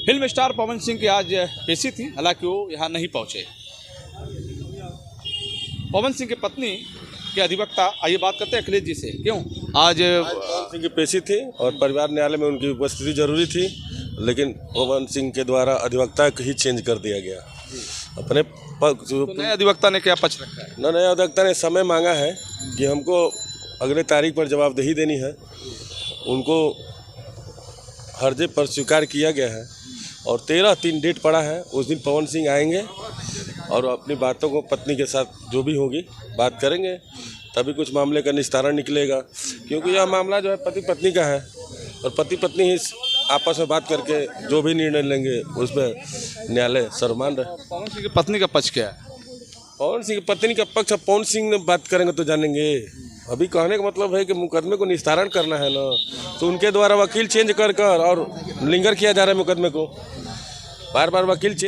Film star Pawan Singh की आज पेशी थी, हालांकि वो यहाँ नहीं पहुंचे। पवन सिंह की पत्नी के अधिवक्ता, आइए बात करते हैं अखिलेश जी से। क्यों आज पवन सिंह की पेशी थी और परिवार न्यायालय में उनकी उपस्थिति जरूरी थी, लेकिन पवन सिंह के द्वारा अधिवक्ता ही चेंज कर दिया गया। अपने तो नए अधिवक्ता ने क्या पक्ष रखा है? नए अधिवक्ता ने समय मांगा है कि हमको अगले तारीख पर जवाबदेही देनी है। उनको हर्जे पर स्वीकार किया गया है और 13/3 डेट पड़ा है। उस दिन पवन सिंह आएंगे और अपनी बातों को पत्नी के साथ जो भी होगी बात करेंगे, तभी कुछ मामले का निस्तारण निकलेगा। क्योंकि यह मामला जो है पति पत्नी का है और पति पत्नी ही आपस में बात करके जो भी निर्णय लेंगे उसमें न्यायालय सर्वमान रहे। पवन सिंह की पत्नी का पक्ष क्या है? पवन सिंह की पत्नी का पक्ष पवन सिंह ने बात करेंगे तो जानेंगे। अभी कहने का मतलब है कि मुकदमे को निस्तारण करना है ना, तो उनके द्वारा वकील चेंज कर और लिंगर किया जा रहा है मुकदमे को। बार बार वकील चेंज